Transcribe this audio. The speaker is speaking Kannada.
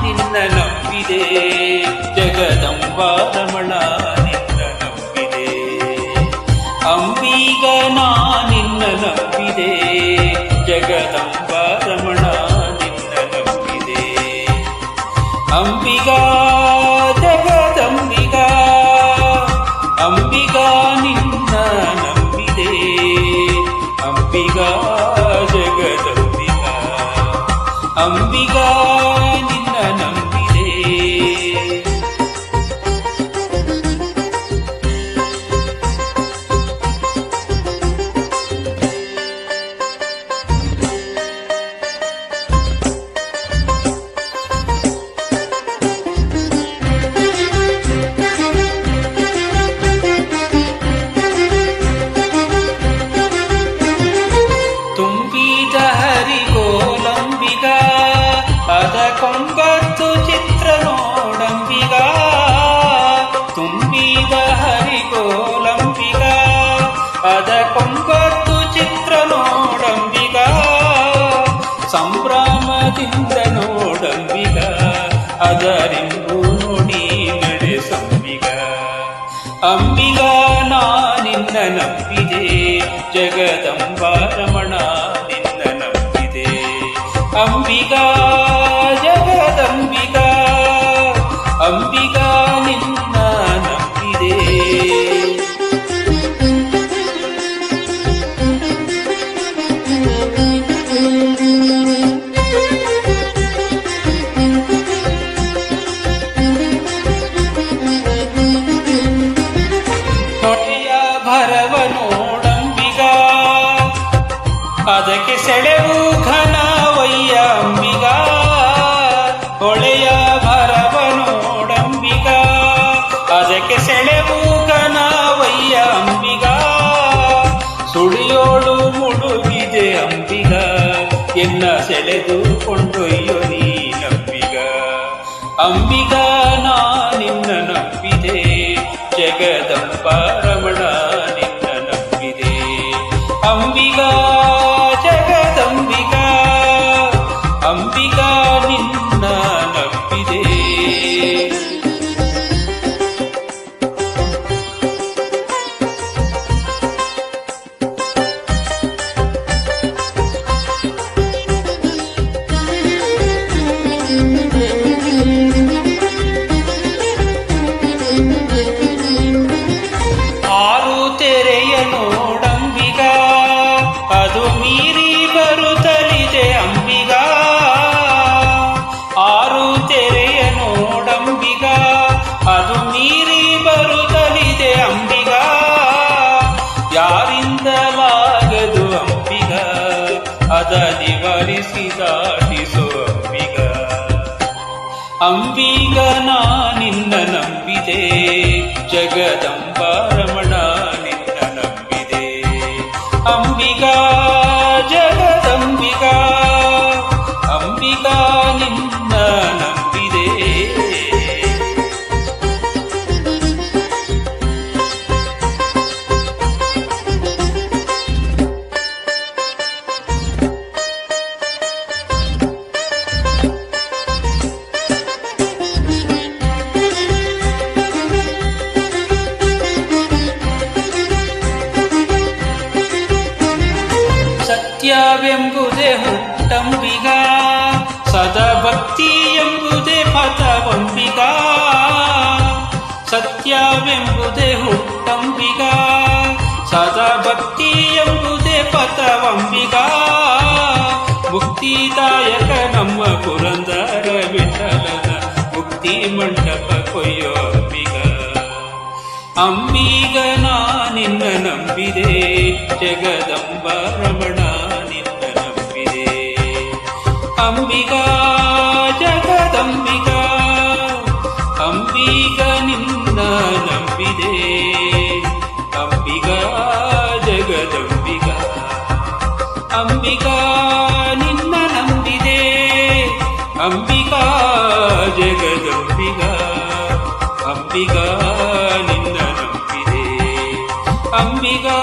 ನಿನ್ನ ನಂಬಿದೆ ಜಗದಂಬ ರಮಣ ನಿನ್ನ ನಂಬಿದೆ ಅಂಬಿಗ ನಿನ್ನ ನಂಬಿದೆ ಜಗದಂಬ ರಮಣ ನಿನ್ನ ನಂಬಿದೆ ಅಂಬಿಗಾ ಜಗದಂಬಿಗ ಅಂಬಿಗಾ ನಿನ್ನ ನಂಬಿದೆ ಅಂಬಿಗಾ ಜಗದಂಬಿಗ ಅಂಬಿಗಾ ನಿನ್ನ ನಂಬಿದೆ ಕೊಂಬತ್ತು ಚಿತ್ರ ನೋಡಂಬಿಗ ತುಂಬಿದ ಹರಿಗೋಲಂಬಿಗ ಅದ ಕೊಂಬತ್ತು ಚಿತ್ರ ನೋಡಂಬಿಗ ಸಂಭ್ರಮದಿಂದ ನೋಡಂಬಿಗ ಅದರಿಂದು ನೋಡಿ ನಡೆಸಂಬಿಗ ಅಂಬಿಗ ನಿನ್ನ ನಂಬಿದೆ ಜಗದಂಬ ರಮಣ ನಿನ್ನ ನಂಬಿದೆ ಅಂಬಿಗಾ ಜಗದಂಬಿಗಾ ಅಂಬಿಗಾ ನಿನ್ನ ನಂಬಿದೆ ಹೊಟ್ಟೆಯ ಭರವ ನೋಡಂಬಿಗ ಅದಕ್ಕೆ ಸೆಳೆವು ಘನವಯ್ಯ ಅಂಬಿಗ ಹೊಳೆಯ ಭರವ ನೋಡಂಬಿಗ ಅದಕ್ಕೆ ಸೆಳೆವು ಘನವಯ್ಯ ಅಂಬಿಗ ಸುಳಿಯೋಳು ಮುಡುಗಿದೆ ಅಂಬಿಗ ಎನ್ನ ಸೆಳೆದು ಕೊಂಡೊಯ್ಯೊ ನೀನಂಬಿಗ ಅಂಬಿಗ ನಿನ್ನ ನಂಬಿದೆ ಜಗದಂಬ ರಮಣ ನಿನ್ನ ನಂಬಿದೆ ಅಂಬಿಗಾ ಜಗದಂಬಿಗಾ ಅಂಬಿಗಾ ನಿನ್ನ ನಂಬಿದೆ ಆರು ತೆರೆಯ ನೋಡಂಬಿಗ ಅದು ಮೀರಿ ಬರುತ್ತಲಿದೆ ಅಂಬಿಗ ಆರು ತೆರೆಯ ನೋಡಂಬಿಗ ಅದು ಮೀರಿ ಬರುತ್ತಲಿದೆ ಅಂಬಿಗ ಯಾರಿಂದಲಾಗದು ಅಂಬಿಗ ಅದ ನಿವಾರಿಸಿ ದಾಟಿಸೋ ಅಂಬಿಗ ಅಂಬಿಗ ನಿನ್ನ ನಂಬಿದೆ ಜಗದಂಬ ರಮಣ ನಿನ್ನ ನಂಬಿದೆ ಅಂಬಿಗಾ ಜಗದಂಬಿಗಾ ಅಂಬಿಗಾ ನಿನ್ನ ನಂಬಿದೆ ಸತ್ಯವೆಂಬುದೇ ಹುಟ್ಟಂಬಿಗ ಸದಾ ಭಕ್ತಿ ಎಂಬುದೇ ಪಥವಂಬಿಗ ಸತ್ಯವೆಂಬುದೇ ಹುಟ್ಟಂಬಿಗ ಸದಾ ಭಕ್ತಿ ಎಂಬುದೇ ಪಥವಂಬಿಗ ಮುಕ್ತಿದಾಯಕ ನಮ್ಮ ಪುರಂದರ ವಿಠಲನ ಮುಕ್ತಿ ಮಂಟಪ ಕೊಯ್ಯೋ ಅಂಬಿಗ ಅಂಬಿಗ ನಿನ್ನ ನಂಬಿದೆ ಜಗದಂಬ ರಮಣ ನಿನ್ನ ನಂಬಿದೆ ಅಂಬಿಗಾ ಜಗದಂಬಿಗಾ ಅಂಬಿಗ ನಿನ್ನ ನಂಬಿದೆ ಅಂಬಿಗಾ ಜಗದಂಬಿಗ ಅಂಬಿಗಾ ನಿನ್ನ ನಂಬಿದೆ ಅಂಬಿಗಾ ಜಗದಂಬಿಗ ಅಂಬಿಗಾ ನಿನ್ನ ನಂಬಿದೆ ಅಂಬಿಗಾ